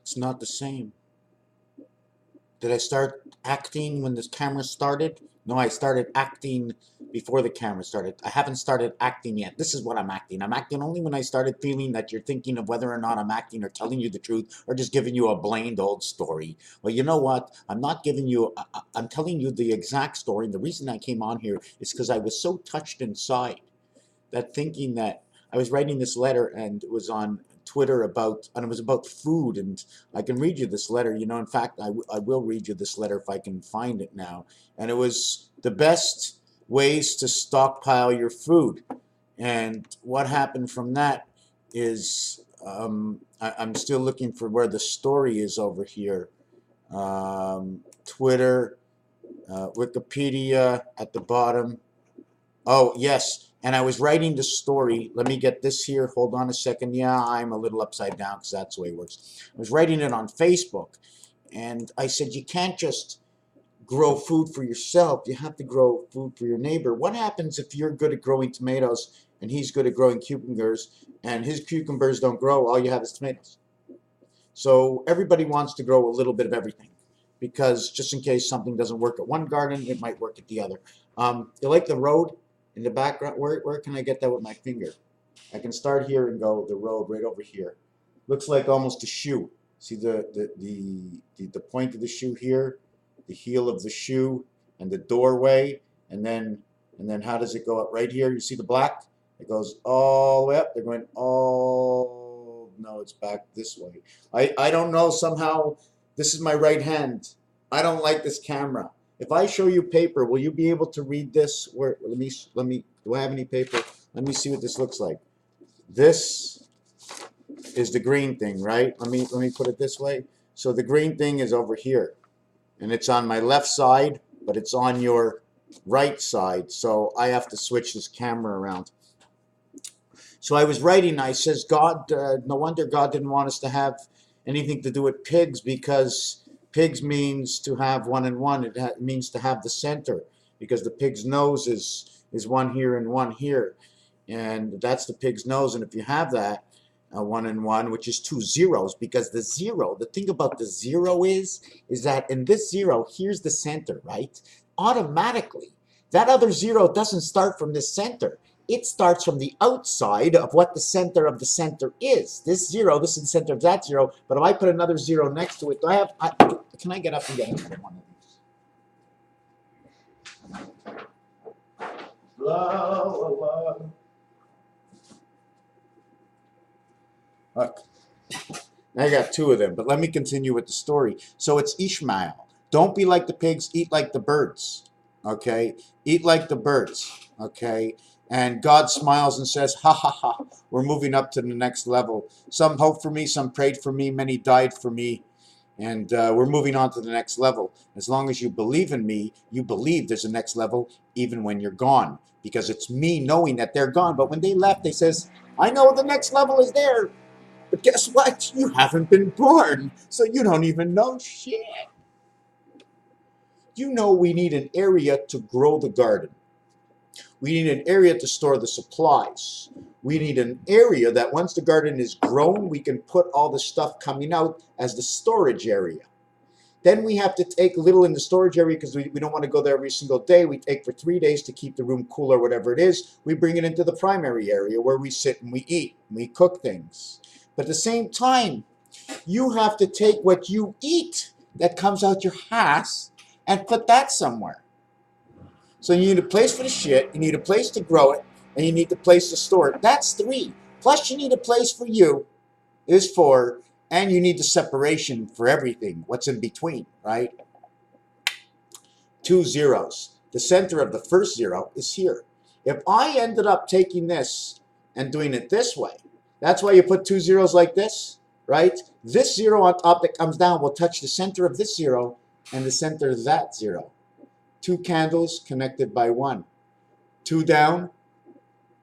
It's not the same. Did I start acting when this camera started? No, I started acting before the camera started. I haven't started acting yet. This is what I'm acting. I'm acting only when I started feeling that you're thinking of whether or not I'm acting or telling you the truth or just giving you a blamed old story. Well, you know what? I'm not giving you, I'm telling you the exact story. And the reason I came on here is because I was so touched inside that thinking that I was writing this letter and it was on Twitter about, and it was about food. And I can read you this letter. You know, in fact, I will read you this letter if I can find it now. And it was the best ways to stockpile your food. And what happened from that is I'm still looking for where the story is over here. Twitter, Wikipedia at the bottom. Oh, yes. And I was writing the story. Let me get this here. Hold on a second. Yeah, I'm a little upside down because that's the way it works. I was writing it on Facebook. And I said, you can't just grow food for yourself. You have to grow food for your neighbor. What happens if you're good at growing tomatoes and he's good at growing cucumbers and his cucumbers don't grow? All you have is tomatoes. So everybody wants to grow a little bit of everything because just in case something doesn't work at one garden, it might work at the other. You like the road in the background? Where can I get that with my finger? I can start here and go the road right over here. Looks like almost a shoe. See the point of the shoe here, the heel of the shoe, and the doorway, and then how does it go up right here? You see the black? It goes all the way up. They're going all, no, it's back this way. I don't know, somehow this is my right hand. I don't like this camera. If I show you paper, will you be able to read this? Where, let me, do I have any paper? Let me see what this looks like. This is the green thing, right? Let me put it this way. So the green thing is over here, and it's on my left side, but it's on your right side. So I have to switch this camera around. So I was writing, I says, God, no wonder God didn't want us to have anything to do with pigs, because pigs means to have one and one. It means to have the center, because the pig's nose is one here and one here. And that's the pig's nose. And if you have that, one and one, which is two zeros, because the zero, the thing about the zero is that in this zero, here's the center, right? Automatically, that other zero doesn't start from the center. It starts from the outside of what the center of the center is. This zero, this is the center of that zero, but if I put another zero next to it, can I get up and get another one of these? La, la, la. Look, I got two of them, but let me continue with the story. So it's Ishmael. Don't be like the pigs, eat like the birds. Okay? Eat like the birds. Okay? And God smiles and says, ha ha ha, we're moving up to the next level. Some hoped for me, some prayed for me, many died for me. And we're moving on to the next level. As long as you believe in me, you believe there's a next level, even when you're gone. Because it's me knowing that they're gone. But when they left, they says, I know the next level is there. But guess what? You haven't been born, so you don't even know shit. You know we need an area to grow the garden. We need an area to store the supplies. We need an area that once the garden is grown, we can put all the stuff coming out as the storage area. Then we have to take a little in the storage area because we don't want to go there every single day. We take for 3 days to keep the room cool or whatever it is. We bring it into the primary area where we sit and we eat and we cook things. But at the same time, you have to take what you eat that comes out your ass and put that somewhere. So you need a place for the shit, you need a place to grow it, and you need a place to store it. That's 3. Plus you need a place for you, is 4, and you need the separation for everything, what's in between, right? 2 zeros. The center of the first zero is here. If I ended up taking this and doing it this way, that's why you put 2 zeros like this, right? This zero on top that comes down will touch the center of this zero and the center of that zero. 2 candles connected by 1. 2 down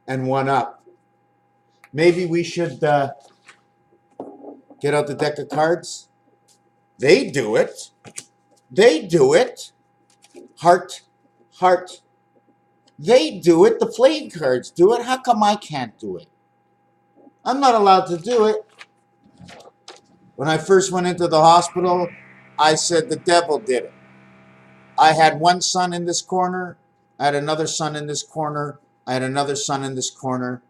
and 1 up. Maybe we should get out the deck of cards. They do it. They do it. Heart, heart. They do it. The playing cards do it. How come I can't do it? I'm not allowed to do it. When I first went into the hospital, I said the devil did it. I had one son in this corner, I had another son in this corner, I had another son in this corner,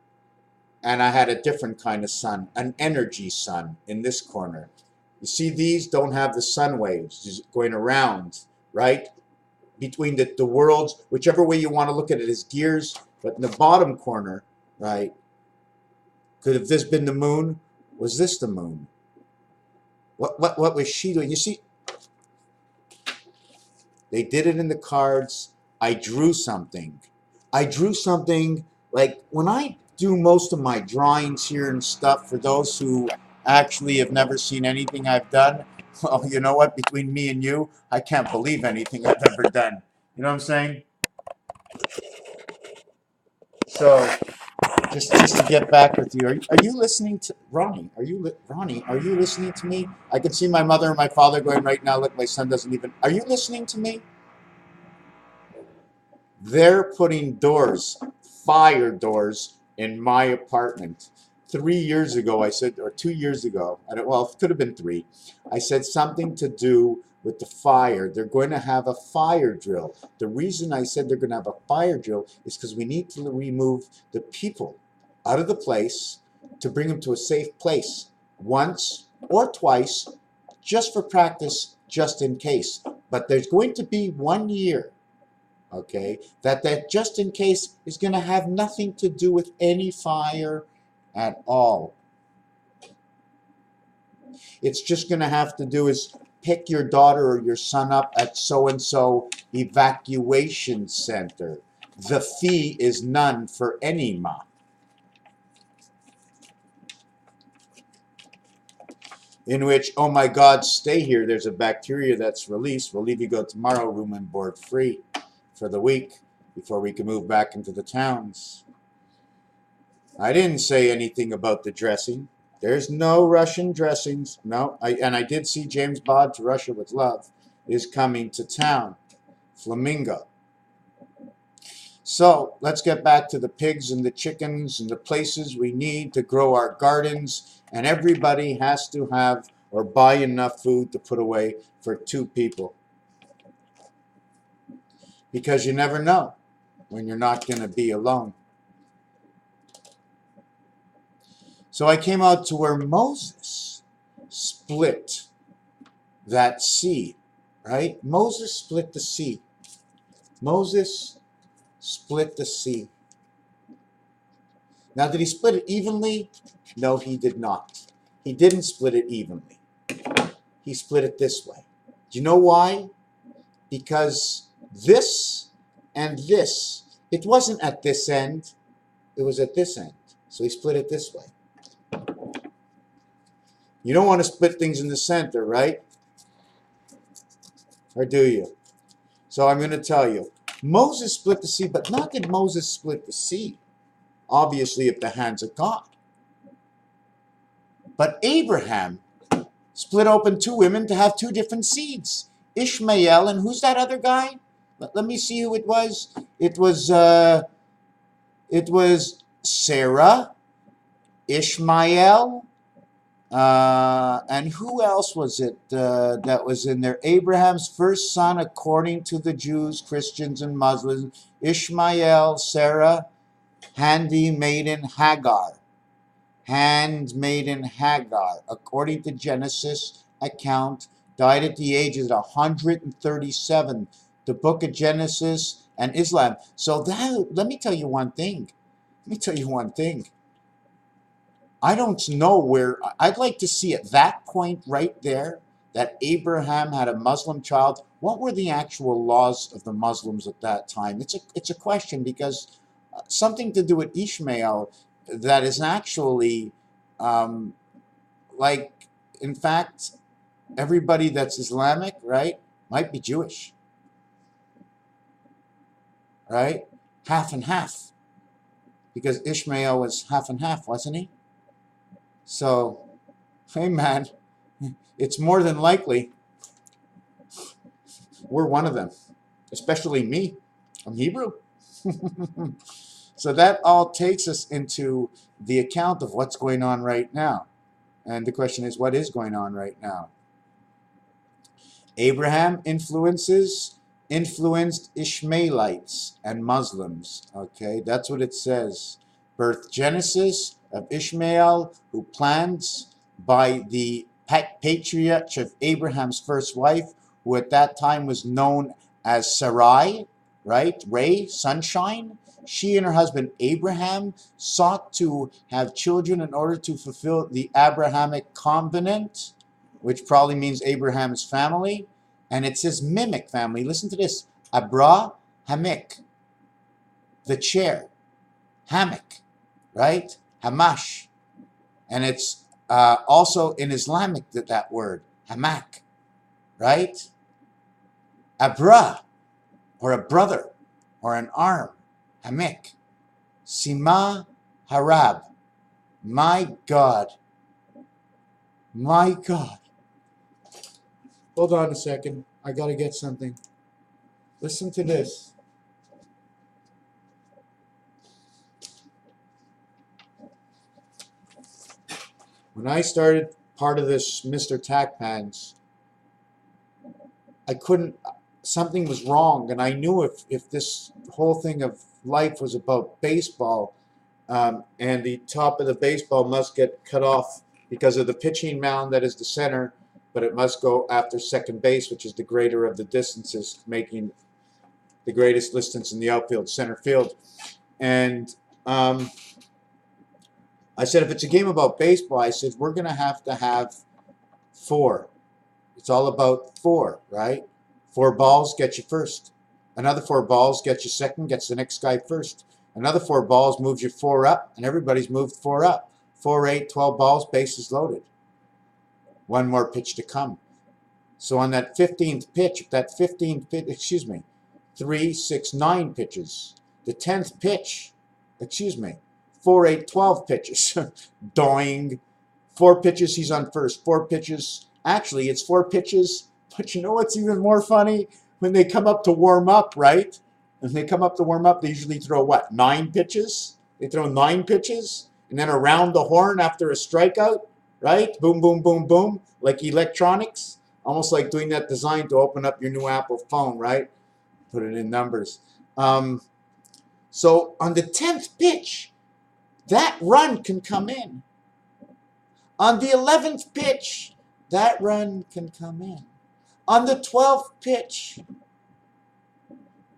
and I had a different kind of sun, an energy sun in this corner. You see, these don't have the sun waves just going around, right? Between the worlds, whichever way you want to look at it, is gears. But in the bottom corner, right, could have this been the moon? Was this the moon? What was she doing? You see, they did it in the cards. I drew something. I drew something like when I do most of my drawings here and stuff, for those who actually have never seen anything I've done, well, you know what? Between me and you, I can't believe anything I've ever done. You know what I'm saying? So, just to get back with you, are you listening to Ronnie? Ronnie? Are you listening to me? I can see my mother and my father going right now. Look, my son doesn't even. Are you listening to me? They're putting doors, fire doors, in my apartment. 3 years ago, I said, or 2 years ago, well, it could have been three. I said something to do with the fire. They're going to have a fire drill. The reason I said they're going to have a fire drill is because we need to remove the people out of the place to bring them to a safe place once or twice, just for practice, just in case. But there's going to be 1 year, okay, that just in case is going to have nothing to do with any fire at all. It's just going to have to do is pick your daughter or your son up at so-and-so evacuation center. The fee is none for any ma. In which, oh my God, stay here. There's a bacteria that's released. We'll leave you go tomorrow, room and board free for the week before we can move back into the towns. I didn't say anything about the dressing. There's no Russian dressings. No, and I did see James Bond's Russia with Love is coming to town. Flamingo. So let's get back to the pigs and the chickens and the places we need to grow our gardens. And everybody has to have or buy enough food to put away for 2 people. Because you never know when you're not going to be alone. So I came out to where Moses split that sea, right? Moses split the sea. Moses split the sea. Now, did he split it evenly? No, he did not. He didn't split it evenly. He split it this way. Do you know why? Because this and this, it wasn't at this end, it was at this end. So he split it this way. You don't want to split things in the center, right? Or do you? So I'm going to tell you. Moses split the sea, but not that Moses split the sea, obviously, at the hands of God. But Abraham split open 2 women to have 2 different seeds. Ishmael, and who's that other guy? Let me see who it was. It was Sarah, Ishmael, and who else was it that was in there? Abraham's first son, according to the Jews, Christians, and Muslims. Ishmael, Sarah, handmaiden Hagar. Handmaiden Hagar, according to Genesis account, died at the age of 137. The book of Genesis and Islam. So that, let me tell you one thing. I don't know where, I'd like to see at that point right there that Abraham had a Muslim child. What were the actual laws of the Muslims at that time? It's a question, because something to do with Ishmael that is actually, like, in fact, everybody that's Islamic, right, might be Jewish, right? Half and half. Because Ishmael was half and half, wasn't he? So, hey man, it's more than likely we're one of them, especially me. I'm Hebrew. So that all takes us into the account of what's going on right now, And the question is, what is going on right now? Abraham influenced Ishmaelites and Muslims. Okay, that's what it says. Birth Genesis of Ishmael, who plans by the patriarch of Abraham's first wife, who at that time was known as Sarai, right? Ray, sunshine. She and her husband Abraham sought to have children in order to fulfill the Abrahamic covenant, which probably means Abraham's family. And it says mimic family. Listen to this. Abrahamic, the chair. Hammock, right? Hamash. And it's also in Islamic that word. Hamak, right? Abra, or a brother, or an arm. Hamik. Sima Harab. My God. My God. Hold on a second. I got to get something. Listen to this. When I started part of this Mr. Tack Pants, I couldn't, something was wrong. And I knew if this whole thing of life was about baseball, and the top of the baseball must get cut off because of the pitching mound that is the center, but it must go after second base, which is the greater of the distances, making the greatest distance in the outfield, center field. And I said, if it's a game about baseball, I said, we're going to have 4. It's all about 4, right? 4 balls get you first. Another 4 balls get you second, gets the next guy first. Another 4 balls moves you 4 up, and everybody's moved 4 up. 4, 8, 12 balls, bases loaded. 1 more pitch to come. So on that 15th pitch, 3, 6, 9 pitches. The 10th pitch, 4, 8, 12 pitches. Doing. 4 pitches, he's on first. 4 pitches. Actually, it's 4 pitches. But you know what's even more funny? When they come up to warm up, right? When they come up to warm up, they usually throw what? 9 pitches? They throw 9 pitches. And then around the horn after a strikeout, right? Boom, boom, boom, boom. Like electronics. Almost like doing that design to open up your new Apple phone, right? Put it in numbers. So on the 10th pitch, that run can come in. On the 11th pitch, that run can come in. On the 12th pitch,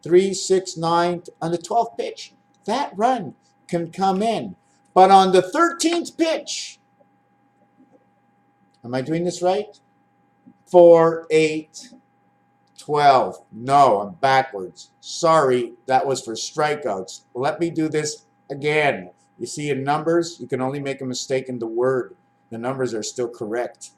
3, 6, 9, on the 12th pitch, that run can come in. But on the 13th pitch, am I doing this right? 4, 8, 12. No, I'm backwards. Sorry, that was for strikeouts. Let me do this again. You see, in numbers, you can only make a mistake in the word. The numbers are still correct.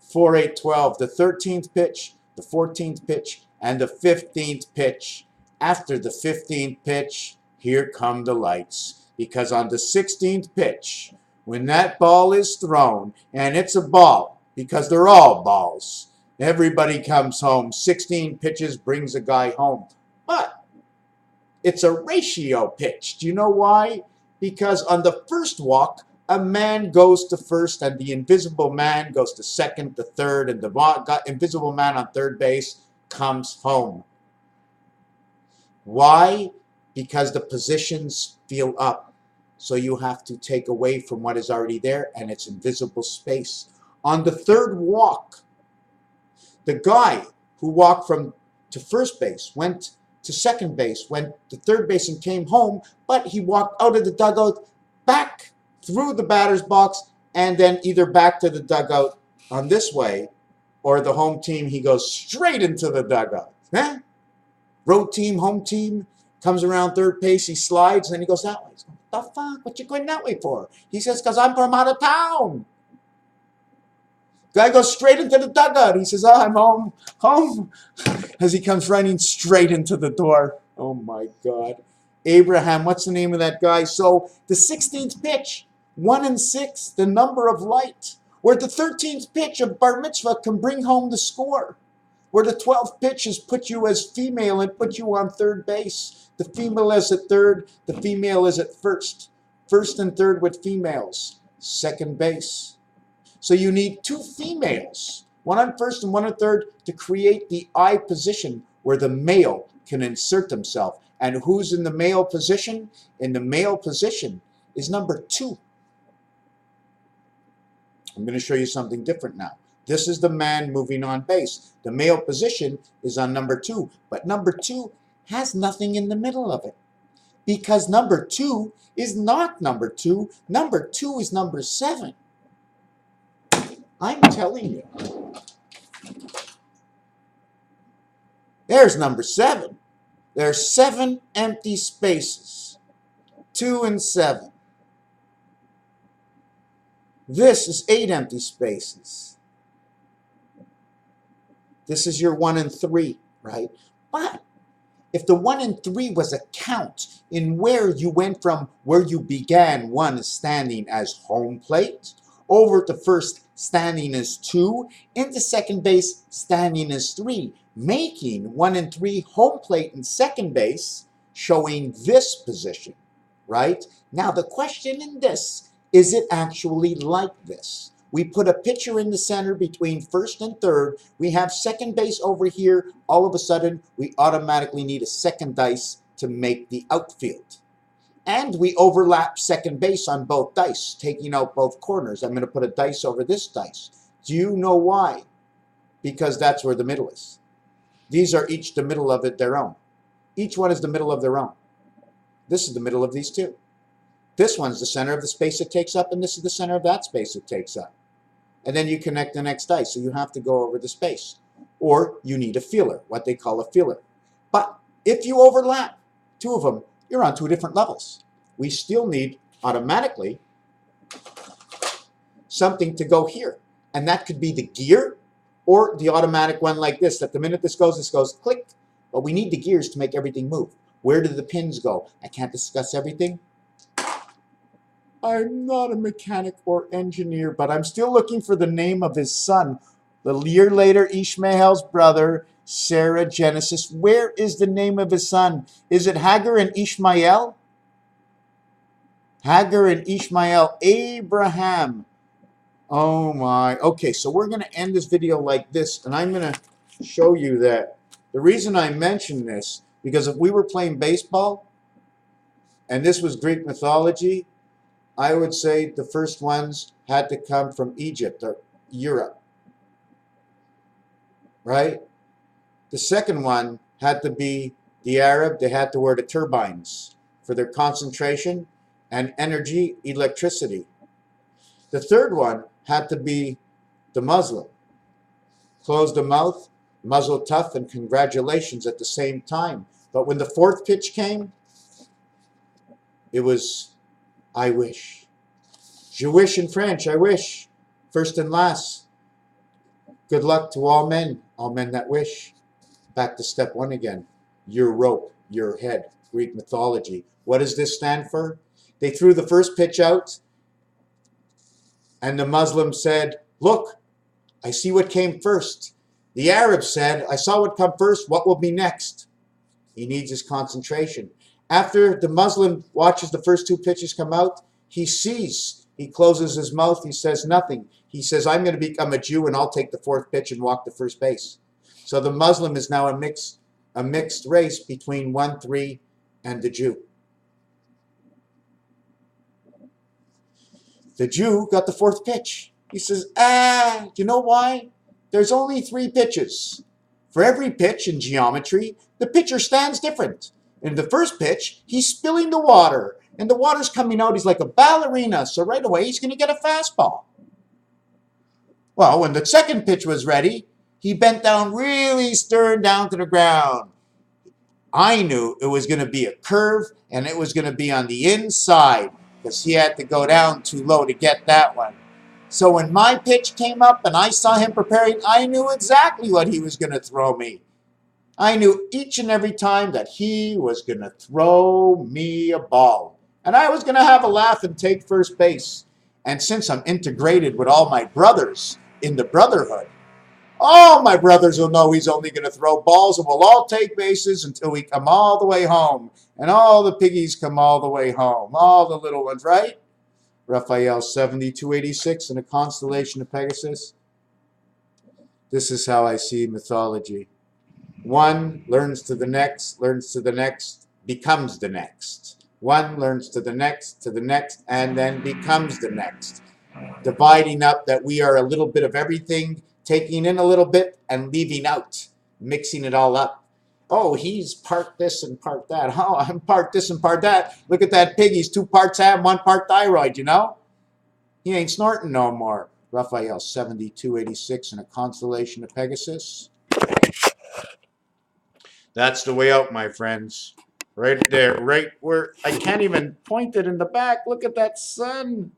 4, 8, 12. The 13th pitch, the 14th pitch, and the 15th pitch. After the 15th pitch, here come the lights. Because on the 16th pitch, when that ball is thrown, and it's a ball, because they're all balls, everybody comes home. 16 pitches brings a guy home. But it's a ratio pitch. Do you know why? Because on the first walk, a man goes to first, and the invisible man goes to second, to third, and the invisible man on third base comes home. Why? Because the positions feel up. So you have to take away from what is already there, and it's invisible space. On the third walk, the guy who walked to first base went to second base, went to third base and came home, but he walked out of the dugout, back through the batter's box, and then either back to the dugout on this way, or the home team, he goes straight into the dugout. Huh? Road team, home team, comes around third base, he slides, and then he goes that way. He's going, what the fuck? What you going that way for? He says, because I'm from out of town. Guy goes straight into the dugout. He says, oh, I'm home, as he comes running straight into the door. Oh, my God. Abraham, what's the name of that guy? So the 16th pitch, 1 and 6, the number of light. Where the 13th pitch of bar mitzvah can bring home the score. Where the 12th pitch is put you as female and put you on third base. The female is at third, the female is at first. First and third with females. second base. So you need two females, one on first and one on third, to create the I position where the male can insert himself. And who's in the male position? In the male position is number 2. I'm going to show you something different now. This is the man moving on base. The male position is on number 2, but number 2 has nothing in the middle of it, because number 2 is not number 2. Number 2 is number 7. I'm telling you. There's number 7. There's 7 empty spaces. 2 and 7. This is 8 empty spaces. This is your 1 and 3, right? But if the 1 and 3 was a count in where you went from where you began, 1 standing as home plate, over to first standing as 2, into second base standing as 3, making 1 and 3 home plate and second base, showing this position, right? Now the question in this, is it actually like this? We put a pitcher in the center between first and third. We have second base over here. All of a sudden, we automatically need a second dice to make the outfield. And we overlap second base on both dice, taking out both corners. I'm going to put a dice over this dice. Do you know why? Because that's where the middle is. These are each the middle of it their own. Each one is the middle of their own. This is the middle of these two. This one's the center of the space it takes up, and this is the center of that space it takes up. And then you connect the next dice, so you have to go over the space. Or you need a feeler, what they call a feeler. But if you overlap 2 of them, you're on 2 different levels. We still need, automatically, something to go here. And that could be the gear, or the automatic one like this, that the minute this goes click. But we need the gears to make everything move. Where do the pins go? I can't discuss everything. I'm not a mechanic or engineer, but I'm still looking for the name of his son. The year later, Ishmael's brother, Sarah Genesis. Where is the name of his son? Is it Hagar and Ishmael? Hagar and Ishmael. Abraham. Oh my. Okay, so we're going to end this video like this, and I'm going to show you that the reason I mention this, because if we were playing baseball, and this was Greek mythology, I would say the first ones had to come from Egypt or Europe, right? The second one had to be the Arab. They had to wear the turbines for their concentration and energy, electricity. The third one had to be the Muslim. Close the mouth, muzzle tough, and congratulations at the same time. But when the fourth pitch came, it was I wish. Je wish in French, I wish. First and last. Good luck to all men that wish. Back to step 1 again. Your rope, your head. Greek mythology. What does this stand for? They threw the first pitch out, and the Muslim said, look, I see what came first. The Arab said, I saw what come first, what will be next? He needs his concentration. After the Muslim watches the first 2 pitches come out, he sees, he closes his mouth, he says nothing. He says, I'm going to become a Jew and I'll take the 4th pitch and walk to first base. So the Muslim is now a mixed race between 1-3 and the Jew. The Jew got the 4th pitch. He says, do you know why? There's only 3 pitches. For every pitch in geometry, the pitcher stands different. In the first pitch, he's spilling the water, and the water's coming out. He's like a ballerina, so right away he's going to get a fastball. Well, when the second pitch was ready, he bent down really stern down to the ground. I knew it was going to be a curve, and it was going to be on the inside, because he had to go down too low to get that one. So when my pitch came up and I saw him preparing, I knew exactly what he was going to throw me. I knew each and every time that he was going to throw me a ball. And I was going to have a laugh and take first base. And since I'm integrated with all my brothers in the brotherhood, all my brothers will know he's only going to throw balls, and we'll all take bases until we come all the way home. And all the piggies come all the way home. All the little ones, right? Raphael 7286 in a constellation of Pegasus. This is how I see mythology. One learns to the next, becomes the next. One learns to the next, and then becomes the next. Dividing up that we are a little bit of everything, taking in a little bit and leaving out, mixing it all up. Oh, he's part this and part that. Oh, I'm part this and part that. Look at that pig. He's 2 parts ham, 1 part thyroid, you know? He ain't snorting no more. Raphael 7286 in a constellation of Pegasus. That's the way out, my friends. Right there, right where I can't even point it in the back. Look at that sun.